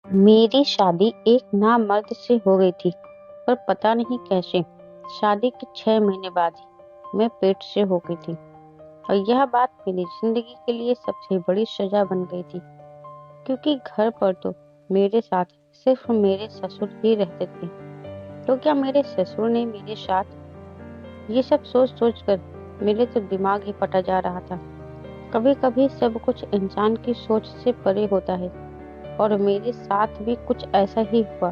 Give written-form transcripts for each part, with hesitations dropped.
मेरी शादी एक नामर्द से हो गई थी, पर पता नहीं कैसे शादी के 6 महीने बाद ही मैं पेट से हो गई थी। और यह बात मेरी जिंदगी के लिए सबसे बड़ी सजा बन गई थी, क्योंकि घर पर तो मेरे साथ सिर्फ मेरे ससुर ही रहते थे। तो क्या मेरे ससुर ने मेरे साथ ये सब सोच सोच कर मेरे तो दिमाग ही फटा जा रहा था। कभी कभी सब कुछ इंसान की सोच से परे होता है, और मेरे साथ भी कुछ ऐसा ही हुआ।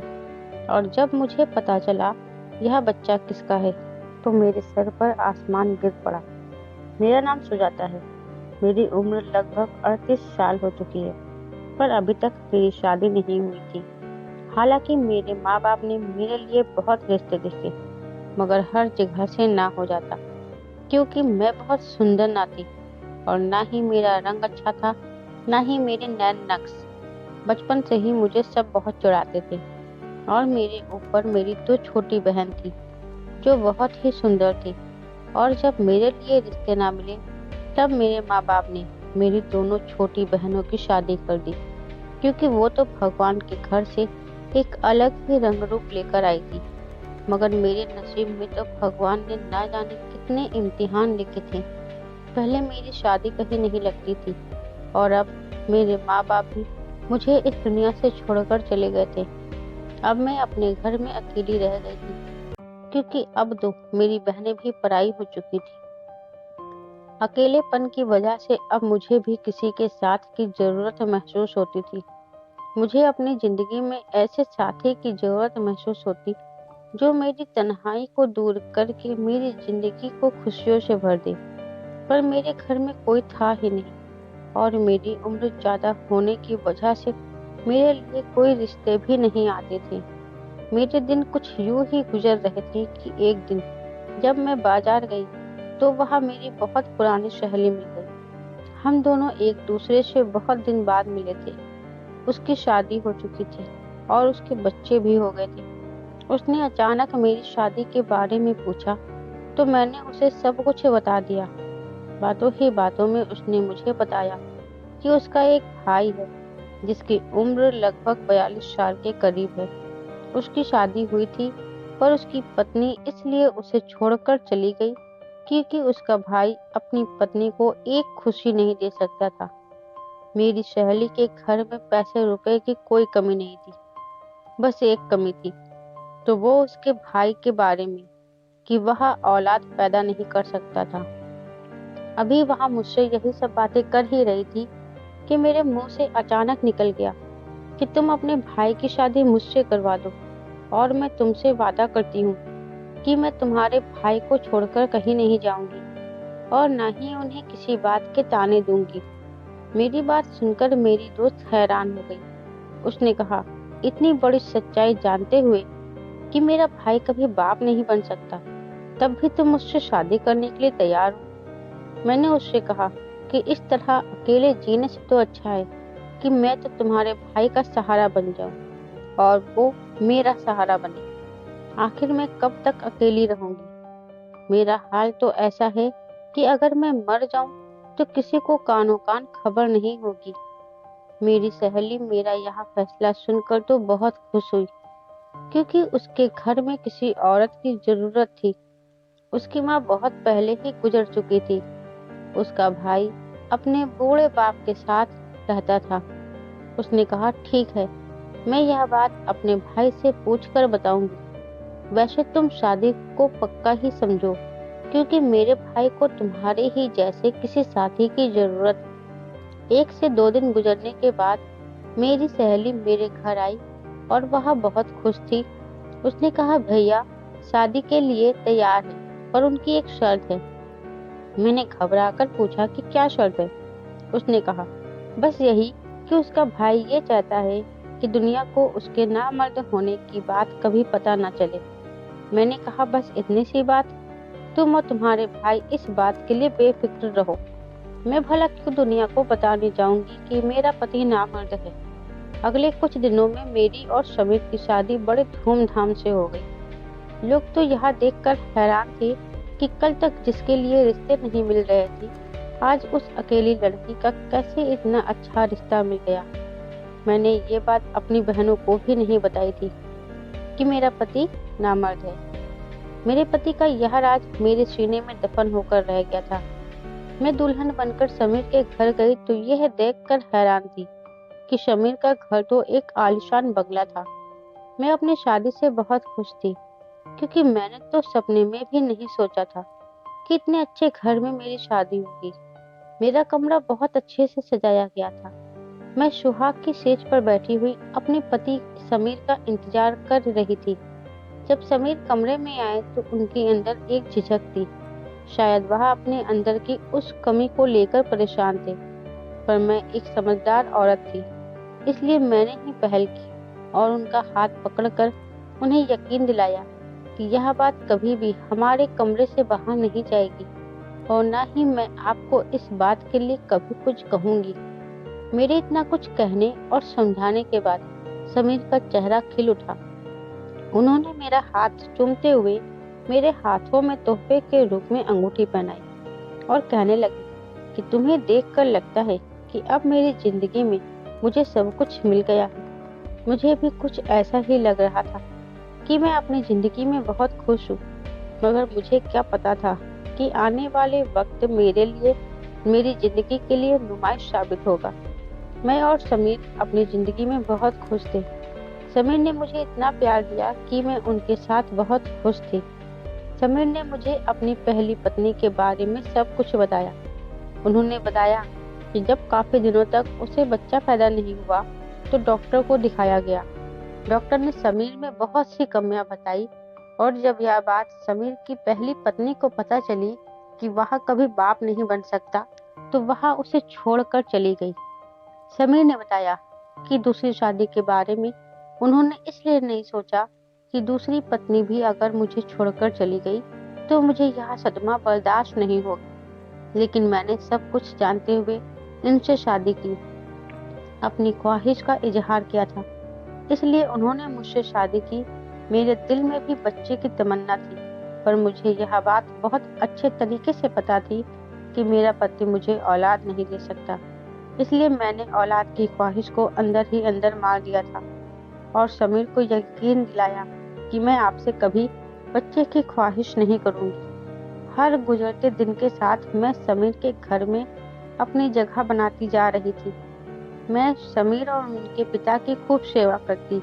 और जब मुझे पता चला यह बच्चा किसका है, तो मेरे सर पर आसमान गिर पड़ा। मेरा नाम सुजाता है। मेरी उम्र लगभग 38 साल हो चुकी है, पर अभी तक मेरी शादी नहीं हुई थी। हालांकि मेरे माँ बाप ने मेरे लिए बहुत रिश्ते देखे, मगर हर जगह से ना हो जाता, क्योंकि मैं बहुत सुंदर ना थी, और ना ही मेरा रंग अच्छा था, ना ही मेरे नैन नक्श। बचपन से ही मुझे सब बहुत चिढ़ाते थे। और मेरे ऊपर मेरी दो छोटी बहन थी, जो बहुत ही सुंदर थी। और जब मेरे लिए रिश्ते ना मिले, तब मेरे माँ बाप ने मेरी दोनों छोटी बहनों की शादी कर दी, क्योंकि वो तो भगवान के घर से एक अलग ही रंग रूप लेकर आई थी। मगर मेरे नसीब में तो भगवान ने ना जाने कितने इम्तिहान लिखे थे। पहले मेरी शादी कहीं नहीं लगती थी, और अब मेरे माँ बाप भी मुझे इस दुनिया से छोड़कर चले गए थे। अब मैं अपने घर में अकेली रह गई थी, क्योंकि अब तो मेरी बहनें भी पराई हो चुकी थी। अकेलेपन की वजह से अब मुझे भी किसी के साथ की जरूरत महसूस होती थी। मुझे अपनी जिंदगी में ऐसे साथी की जरूरत महसूस होती, जो मेरी तन्हाई को दूर करके मेरी जिंदगी को खुशियों से भर दे। पर मेरे घर में कोई था ही नहीं, और मेरी उम्र ज्यादा होने की वजह से मेरे लिए कोई रिश्ते भी नहीं आते थे। मेरे दिन कुछ यूं ही गुजर रहे थे कि एक दिन जब मैं बाजार गई, तो वहां मेरी बहुत पुरानी सहेली मिल गई। हम दोनों एक दूसरे से बहुत दिन बाद मिले थे। उसकी शादी हो चुकी थी, और उसके बच्चे भी हो गए थे। उसने अचानक मेरी शादी के बारे में पूछा, तो मैंने उसे सब कुछ बता दिया। बातों ही बातों में उसने मुझे बताया कि उसका एक भाई है, जिसकी उम्र लगभग 42 साल के करीब है। उसकी शादी हुई थी, पर उसकी पत्नी इसलिए उसे छोड़कर चली गई, क्योंकि उसका भाई अपनी पत्नी को एक खुशी नहीं दे सकता था। मेरी सहेली के घर में पैसे रुपए की कोई कमी नहीं थी। बस एक कमी थी, तो वो उसके भाई के बारे में, कि वह औलाद पैदा नहीं कर सकता था। अभी वहां मुझसे यही सब बातें कर ही रही थी कि मेरे मुंह से अचानक निकल गया कि तुम अपने भाई की शादी मुझसे करवा दो, और मैं तुमसे वादा करती हूँ कि मैं तुम्हारे भाई को छोड़कर कहीं नहीं जाऊंगी, और ना ही उन्हें किसी बात के ताने दूंगी। मेरी बात सुनकर मेरी दोस्त हैरान हो गई। उसने कहा, इतनी बड़ी सच्चाई जानते हुए कि मेरा भाई कभी बाप नहीं बन सकता, तब भी तुम मुझसे शादी करने के लिए तैयार हो? मैंने उससे कहा कि इस तरह अकेले जीने से तो अच्छा है कि मैं तो तुम्हारे भाई का सहारा बन जाऊं, और वो मेरा सहारा बने। आखिर मैं कब तक अकेली रहूंगी? मेरा हाल तो ऐसा है कि अगर मैं मर जाऊं, तो किसी को कानो कान खबर नहीं होगी। मेरी सहेली मेरा यह फैसला सुनकर तो बहुत खुश हुई, क्योंकि उसके घर में किसी औरत की जरूरत थी। उसकी माँ बहुत पहले ही गुजर चुकी थी। उसका भाई अपने बूढ़े बाप के साथ रहता था। उसने कहा, ठीक है, मैं यह बात अपने भाई से पूछकर बताऊंगी। वैसे तुम शादी को पक्का ही समझो, क्योंकि मेरे भाई को तुम्हारे ही जैसे किसी साथी की जरूरत है। 1 से 2 दिन गुजरने के बाद मेरी सहेली मेरे घर आई, और वह बहुत खुश थी। उसने कहा, भैया शादी के लिए तैयार है, पर उनकी एक शर्त है। मैंने घबराकर पूछा कि क्या शर्त है? उसने कहा, बस यही कि उसका भाई ये चाहता है कि दुनिया को उसके नामर्द होने की बात कभी पता न चले। मैंने कहा, बस इतनी सी बात? तुम और तुम्हारे भाई इस बात के लिए बेफिक्र रहो। मैं भला क्यों दुनिया को बताने जाऊंगी कि मेरा पति नामर्द है। अगले कुछ दिनों में मेरी और समीर की शादी बड़े धूमधाम से हो गई। लोग तो यह देखकर हैरान थे कि कल तक जिसके लिए रिश्ते नहीं मिल रहे थे, आज उस अकेली लड़की का कैसे इतना अच्छा रिश्ता मिल गया। मैंने ये बात अपनी बहनों को भी नहीं बताई थी कि मेरा पति नामर्द है। मेरे पति का यह राज मेरे सीने में दफन होकर रह गया था। मैं दुल्हन बनकर समीर के घर गई तो यह देखकर हैरान थी कि समीर का घर तो एक आलीशान बंगला था। मैं अपनी शादी से बहुत खुश थी क्योंकि मैंने तो सपने में भी नहीं सोचा था कि इतने अच्छे घर में मेरी शादी होगी। मेरा कमरा बहुत अच्छे से सजाया गया था। मैं सुहाग की सेज पर बैठी हुई अपने पति समीर का इंतजार कर रही थी। जब समीर कमरे में आए तो उनके अंदर एक झिझक थी। शायद वह अपने अंदर की उस कमी को लेकर परेशान थे, पर मैं एक समझदार औरत थी, इसलिए मैंने ही पहल की और उनका हाथ पकड़कर उन्हें यकीन दिलाया कि यह बात कभी भी हमारे कमरे से बाहर नहीं जाएगी और न ही मैं आपको इस बात के लिए कभी कुछ कहूंगी। मेरे इतना कुछ कहने और समझाने के बाद समीर का चेहरा खिल उठा। उन्होंने मेरा हाथ चूमते हुए मेरे हाथों में तोहफे के रूप में अंगूठी पहनाई और कहने लगे कि तुम्हें देखकर लगता है कि अब मेरी जिंदगी में मुझे सब कुछ मिल गया है। मुझे भी कुछ ऐसा ही लग रहा था कि मैं अपनी जिंदगी में बहुत खुश हूँ, मगर मुझे क्या पता था कि आने वाले वक्त मेरे लिए, मेरी जिंदगी के लिए नुमाइश साबित होगा। मैं और समीर अपनी जिंदगी में बहुत खुश थे। समीर ने मुझे इतना प्यार दिया कि मैं उनके साथ बहुत खुश थी। समीर ने मुझे अपनी पहली पत्नी के बारे में सब कुछ बताया। उन्होंने बताया कि जब काफी दिनों तक उसे बच्चा पैदा नहीं हुआ तो डॉक्टर को दिखाया गया। डॉक्टर ने समीर में बहुत सी कमियां बताई और जब यह बात समीर की पहली पत्नी को पता चली कि वह कभी बाप नहीं बन सकता तो वह उसे छोड़कर चली गई। समीर ने बताया कि दूसरी शादी के बारे में उन्होंने इसलिए नहीं सोचा कि दूसरी पत्नी भी अगर मुझे छोड़कर चली गई तो मुझे यह सदमा बर्दाश्त नहीं होगा। लेकिन मैंने सब कुछ जानते हुए इनसे शादी की, अपनी ख्वाहिश का इजहार किया था, इसलिए उन्होंने मुझसे शादी की। मेरे दिल में भी बच्चे की तमन्ना थी, पर मुझे यह बात बहुत अच्छे तरीके से पता थी कि मेरा पति मुझे औलाद नहीं दे सकता। इसलिए मैंने औलाद की ख्वाहिश को अंदर ही अंदर मार दिया था और समीर को यकीन दिलाया कि मैं आपसे कभी बच्चे की ख्वाहिश नहीं करूंगी। हर गुजरते दिन के साथ मैं समीर के घर में अपनी जगह बनाती जा रही थी। मैं समीर और उनके पिता की खूब सेवा करती।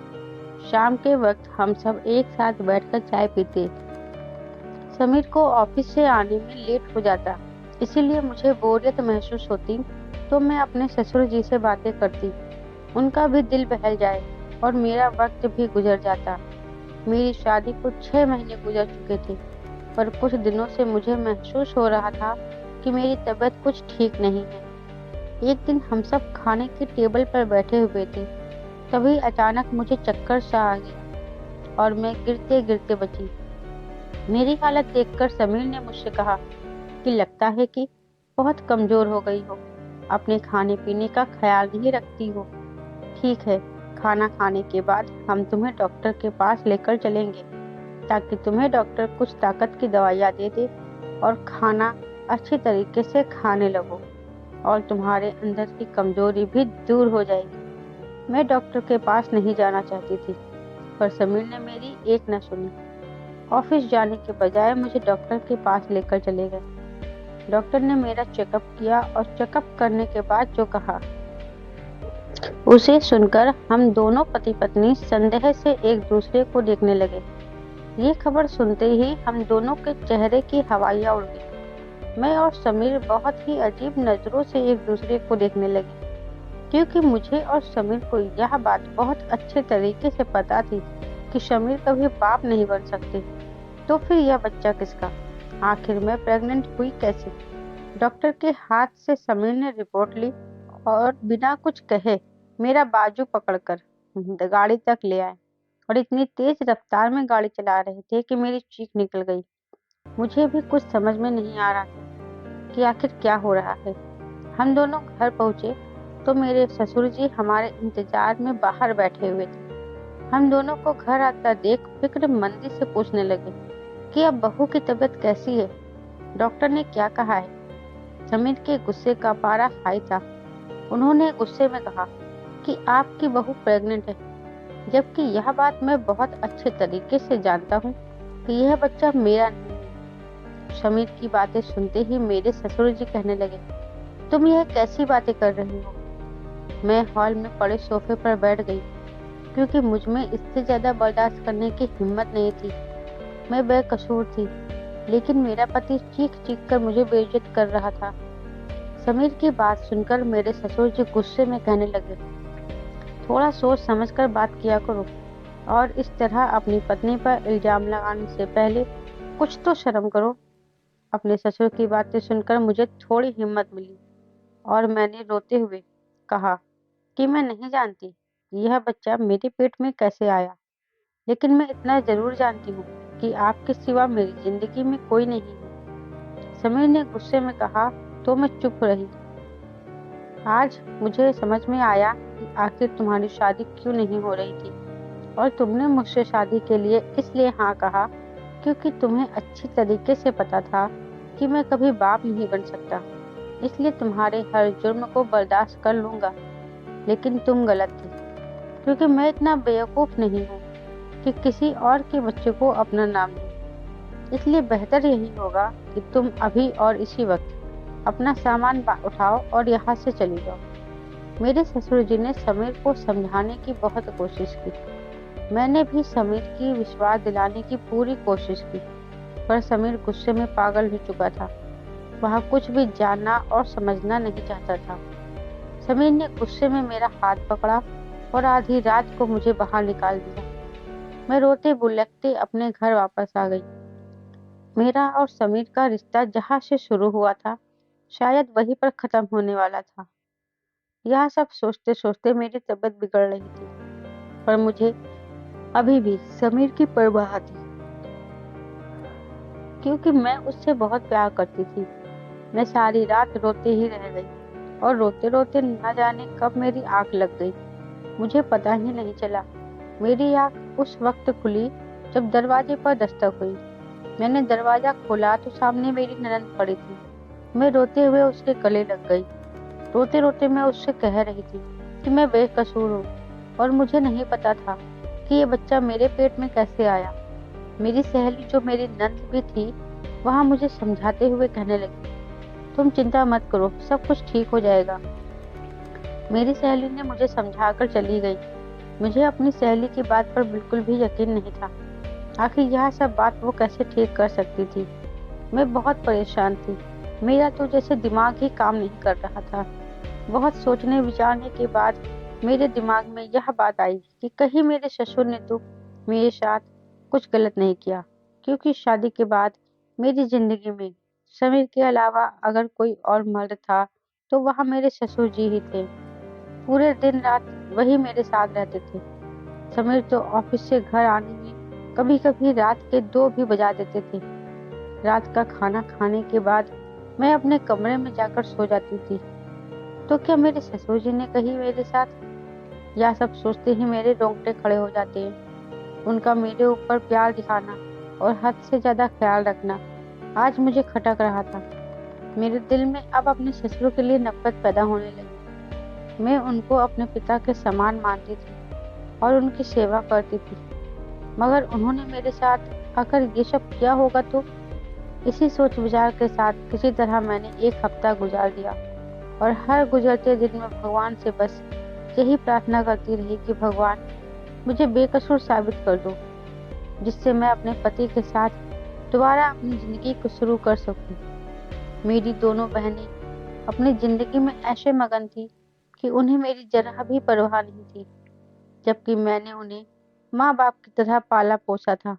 शाम के वक्त हम सब एक साथ बैठकर चाय पीते। समीर को ऑफिस से आने में लेट हो जाता, इसीलिए मुझे बोरियत महसूस होती तो मैं अपने ससुर जी से बातें करती। उनका भी दिल बहल जाए और मेरा वक्त भी गुजर जाता। मेरी शादी को 6 महीने गुजर चुके थे, पर कुछ दिनों से मुझे महसूस हो रहा था कि मेरी तबीयत कुछ ठीक नहीं है। एक दिन हम सब खाने की टेबल पर बैठे हुए थे, तभी अचानक मुझे चक्कर सा आ गया और मैं गिरते गिरते बची। मेरी हालत देखकर समीर ने मुझसे कहा कि लगता है कि बहुत कमजोर हो गई हो, अपने खाने पीने का ख्याल नहीं रखती हो। ठीक है, खाना खाने के बाद हम तुम्हें डॉक्टर के पास लेकर चलेंगे ताकि तुम्हें डॉक्टर कुछ ताकत की दवाइयाँ दे दे और खाना अच्छी तरीके से खाने लगो और तुम्हारे अंदर की कमजोरी भी दूर हो जाएगी। मैं डॉक्टर के पास नहीं जाना चाहती थी, पर समीर ने मेरी एक न सुनी। ऑफिस जाने के बजाय मुझे डॉक्टर के पास लेकर चले गए। डॉक्टर ने मेरा चेकअप किया और चेकअप करने के बाद जो कहा उसे सुनकर हम दोनों पति पत्नी संदेह से एक दूसरे को देखने लगे। ये खबर सुनते ही हम दोनों के चेहरे की हवाइयाँ उड़ गई। मैं और समीर बहुत ही अजीब नजरों से एक दूसरे को देखने लगे, क्योंकि मुझे और समीर को यह बात बहुत अच्छे तरीके से पता थी कि समीर कभी बाप नहीं बन सकते। तो फिर यह बच्चा किसका? आखिर मैं प्रेग्नेंट हुई कैसे? डॉक्टर के हाथ से समीर ने रिपोर्ट ली और बिना कुछ कहे मेरा बाजू पकड़कर गाड़ी तक ले आए और इतनी तेज रफ्तार में गाड़ी चला रहे थे कि मेरी चीख निकल गई। मुझे भी कुछ समझ में नहीं आ रहा था कि आखिर क्या हो रहा है। हम दोनों घर पहुंचे तो मेरे ससुर जी हमारे इंतजार में बाहर बैठे हुए थे। हम दोनों को घर आता देख फिक्रमंदी से पूछने लगे कि अब बहू की तबीयत कैसी है, डॉक्टर ने क्या कहा है। समीर के गुस्से का पारा हाई था। उन्होंने गुस्से में कहा, कि आपकी बहू प्रेग्नेंट है, जबकि यह बात मैं बहुत अच्छे तरीके से जानता हूँ कि यह बच्चा मेरा नहीं है। समीर की बातें सुनते ही मेरे ससुर जी कहने लगे, तुम यह कैसी बातें कर रही हो? मैं हॉल में पड़े सोफे पर बैठ गई, क्योंकि मुझ में इससे ज्यादा बर्दाश्त करने की हिम्मत नहीं थी। मैं बेकसूर थी, लेकिन मेरा पति चीख चीख कर मुझे बेइज्जत कर रहा था। समीर की बात सुनकर मेरे ससुर जी गुस्से में कहने लगे, थोड़ा सोच समझकर बात किया करो, और इस तरह अपनी पत्नी पर इल्जाम लगाने से पहले कुछ तो शर्म करो। अपने ससुर की बातें सुनकर मुझे थोड़ी हिम्मत मिली, और मैंने रोते हुए कहा कि मैं नहीं जानती कि यह बच्चा मेरे पेट में कैसे आया, लेकिन मैं इतना जरूर जानती हूँ कि आपके सिवा मेरी जिंदगी में कोई नहीं है। समीर ने गुस्से में कहा, तो मैं चुप रही। आज मुझे समझ में आया कि आखिर तुम्हारी शादी क्यों नहीं हो रही थी, और तुमने मुझसे शादी के लिए इसलिए हाँ कहा क्योंकि तुम्हें अच्छी तरीके से पता था कि मैं कभी बाप नहीं बन सकता, इसलिए तुम्हारे हर जुर्म को बर्दाश्त कर लूंगा। लेकिन तुम गलत थे, क्योंकि मैं इतना बेवकूफ नहीं हूँ कि किसी और के बच्चे को अपना नाम दूं। इसलिए बेहतर यही होगा कि तुम अभी और इसी वक्त अपना सामान उठाओ और यहाँ से चली जाओ। मेरे ससुर जी ने समीर को समझाने की बहुत कोशिश की। मैंने भी समीर की विश्वास दिलाने की पूरी कोशिश की, पर समीर गुस्से में पागल हो चुका था। वह कुछ भी जानना और समझना नहीं चाहता था। समीर ने गुस्से में मेरा हाथ पकड़ा और आधी रात को मुझे बाहर निकाल दिया। मैं रोते बुलकते अपने घर वापस आ गई। मेरा और समीर का रिश्ता जहाँ से शुरू हुआ था, शायद वहीं पर खत्म होने वाला था। यह सब सोचते सोचते मेरी तबीयत बिगड़ रही थी, पर मुझे अभी भी समीर की परवाह थी, क्योंकि मैं उससे बहुत प्यार करती थी। मैं सारी रात रोते ही रह गई, और रोते रोते न जाने कब मेरी आंख लग गई, मुझे पता ही नहीं चला। मेरी आंख उस वक्त खुली जब दरवाजे पर दस्तक हुई। मैंने दरवाजा खोला तो सामने मेरी ननद पड़ी थी। मैं रोते हुए उसके गले लग गई। रोते रोते मैं उससे कह रही थी कि मैं बेकसूर हूँ, और मुझे नहीं पता था कि ये बच्चा मेरे पेट में कैसे आया। मेरी सहेली, जो मेरी नंद भी थी, वहां मुझे समझाते हुए कहने लगी, तुम चिंता मत करो, सब कुछ ठीक हो जाएगा। मेरी सहेली ने मुझे समझाकर चली गई। मुझे अपनी सहेली की बात पर बिल्कुल भी यकीन नहीं था। आखिर यह सब बात वो कैसे ठीक कर सकती थी। मैं बहुत परेशान थी। मेरा तो जैसे दिमाग ही काम नहीं कर रहा था। बहुत सोचने विचारने के बाद मेरे दिमाग में यह बात आई कि कहीं मेरे ससुर ने तो मेरे साथ कुछ गलत नहीं किया, क्योंकि शादी के बाद मेरी जिंदगी में समीर के अलावा अगर कोई और मर्द था तो वह मेरे ससुर जी ही थे। पूरे दिन रात वही मेरे साथ रहते थे। समीर तो ऑफिस से घर आने में कभी कभी रात के 2 भी बजा देते थे। रात का खाना खाने के बाद मैं अपने कमरे में जाकर सो जाती थी। तो क्या मेरे ससुर जी ने कहीं मेरे साथ? यह सब सोचते ही मेरे रोंगटे खड़े हो जाते हैं। उनका मेरे ऊपर प्यार दिखाना और हद से ज्यादा ख्याल रखना आज मुझे खटक रहा था। मेरे दिल में अब अपने ससुर के लिए नफरत पैदा होने लगी। मैं उनको अपने पिता के समान मानती थी और उनकी सेवा करती थी, मगर उन्होंने मेरे साथ आकर ये सब किया होगा तो? इसी सोच विचार के साथ किसी तरह मैंने एक हफ्ता गुजार दिया, और हर गुजरते दिन में भगवान से बस यही प्रार्थना करती रही कि भगवान मुझे बेकसूर साबित कर दो, जिससे मैं अपने पति के साथ दोबारा अपनी जिंदगी को शुरू कर सकूं। मेरी दोनों बहनें अपनी जिंदगी में ऐसे मगन थी कि उन्हें मेरी जरा भी परवाह नहीं थी, जबकि मैंने उन्हें माँ बाप की तरह पाला पोसा था।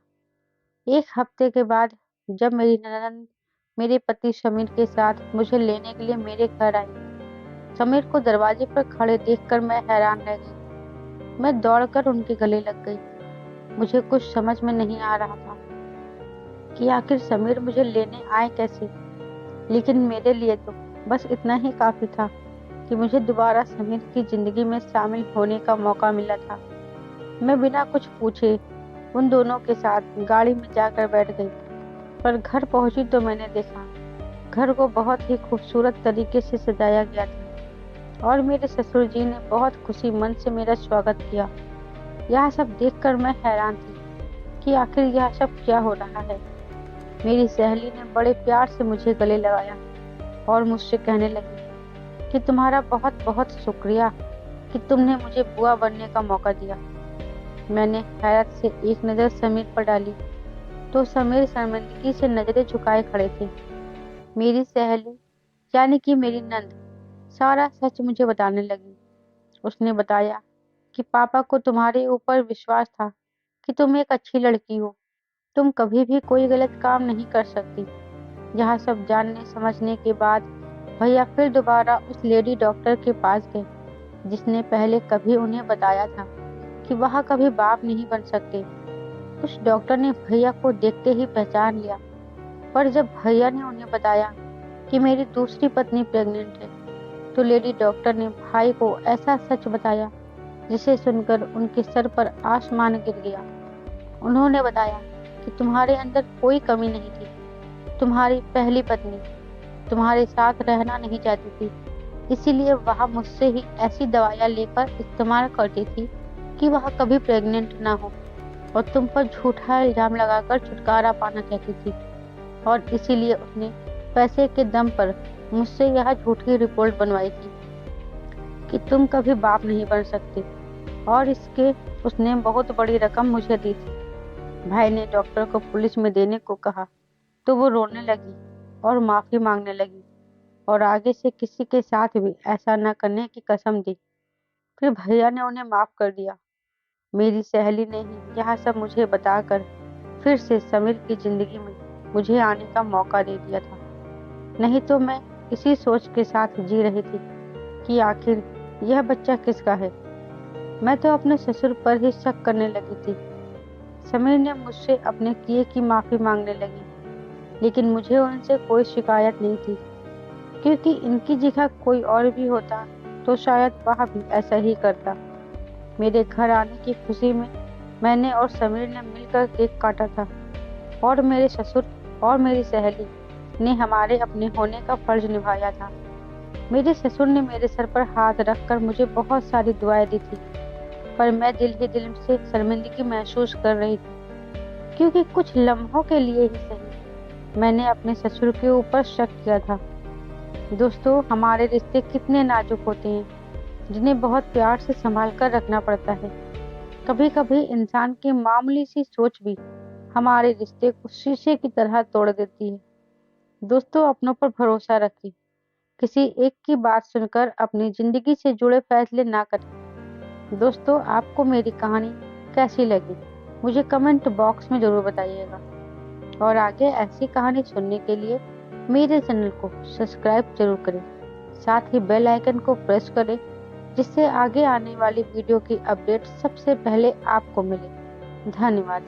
एक हफ्ते के बाद जब मेरी ननद मेरे पति समीर के साथ मुझे लेने के लिए मेरे घर आई, समीर को दरवाजे पर खड़े देखकर मैं हैरान रह गई। मैं दौड़कर उनके गले लग गई। मुझे कुछ समझ में नहीं आ रहा था कि आखिर समीर मुझे लेने आए कैसे, लेकिन मेरे लिए तो बस इतना ही काफी था कि मुझे दोबारा समीर की जिंदगी में शामिल होने का मौका मिला था। मैं बिना कुछ पूछे उन दोनों के साथ गाड़ी में जाकर बैठ गई, पर घर पहुंची तो मैंने देखा घर को बहुत ही खूबसूरत तरीके से सजाया गया था, और मेरे ससुर जी ने बहुत खुशी मन से मेरा स्वागत किया। यह सब देखकर मैं हैरान थी कि आखिर यह सब क्या हो रहा है। मेरी सहेली ने बड़े प्यार से मुझे गले लगाया और मुझसे कहने लगी कि तुम्हारा बहुत बहुत शुक्रिया कि तुमने मुझे बुआ बनने का मौका दिया। मैंने हैरत से एक नज़र समीर पर डाली तो समीर शर्मिंदगी से नजरें झुकाए खड़े थे। मेरी सहेली यानी कि मेरी नंद सारा सच मुझे बताने लगी। उसने बताया कि पापा को तुम्हारे ऊपर विश्वास था कि तुम एक अच्छी लड़की हो, तुम कभी भी कोई गलत काम नहीं कर सकती। यह सब जानने समझने के बाद भैया फिर दोबारा उस लेडी डॉक्टर के पास गए जिसने पहले कभी उन्हें बताया था कि वह कभी बाप नहीं बन सकते। उस डॉक्टर ने भैया को देखते ही पहचान लिया, पर जब भैया ने उन्हें बताया कि मेरी दूसरी पत्नी प्रेग्नेंट है, तो लेडी डॉक्टर ने भाई को ऐसा सच बताया जिसे सुनकर उनके सर पर आसमान गिर गया। उन्होंने बताया कि तुम्हारे अंदर कोई कमी नहीं थी। तुम्हारी पहली पत्नी तुम्हारे साथ रहना नहीं चाहती थी, इसीलिए वह मुझसे ही ऐसी दवाइयाँ लेकर इस्तेमाल करती थी कि वह कभी प्रेग्नेंट ना हो, और तुम पर झूठा इल्जाम लगाकर छुटकारा पाना चाहती थी। और इसीलिए उसने पैसे के दम पर मुझसे यह झूठी रिपोर्ट बनवाई थी कि तुम कभी बाप नहीं बन सकते, और इसके उसने बहुत बड़ी रकम मुझे दी थी। भाई ने डॉक्टर को पुलिस में देने को कहा तो वो रोने लगी और माफी मांगने लगी और आगे से किसी के साथ भी ऐसा न करने की कसम दी। फिर भैया ने उन्हें माफ कर दिया। मेरी सहेली ने ही यह सब मुझे बताकर फिर से समीर की जिंदगी में मुझे आने का मौका दे दिया था। नहीं तो मैं इसी सोच के साथ जी रही थी कि आखिर यह बच्चा किसका है। मैं तो अपने ससुर पर ही शक करने लगी थी। समीर ने मुझसे अपने किए की माफी मांगने लगी, लेकिन मुझे उनसे कोई शिकायत नहीं थी, क्योंकि इनकी जगह कोई और भी होता तो शायद वह भी ऐसा ही करता। मेरे घर आने की खुशी में मैंने और समीर ने मिलकर केक काटा था, और मेरे ससुर और मेरी सहेली ने हमारे अपने होने का फर्ज निभाया था। मेरे ससुर ने मेरे सर पर हाथ रखकर मुझे बहुत सारी दुआएं दी थी, पर मैं दिल ही दिल से शर्मिंदगी महसूस कर रही थी, क्योंकि कुछ लम्हों के लिए ही सही मैंने अपने ससुर के ऊपर शक किया था। दोस्तों, हमारे रिश्ते कितने नाजुक होते हैं, जिन्हें बहुत प्यार से संभाल कर रखना पड़ता है। कभी कभी इंसान की मामूली सी सोच भी हमारे रिश्ते को शीशे की तरह तोड़ देती है। दोस्तों, अपनों पर भरोसा रखें, किसी एक की बात सुनकर अपनी जिंदगी से जुड़े फैसले ना करें। दोस्तों, आपको मेरी कहानी कैसी लगी मुझे कमेंट बॉक्स में जरूर बताइएगा, और आगे ऐसी कहानी सुनने के लिए मेरे चैनल को सब्सक्राइब जरूर करें। साथ ही बेल आइकन को प्रेस करें, जिससे आगे आने वाली वीडियो की अपडेट सबसे पहले आपको मिले। धन्यवाद।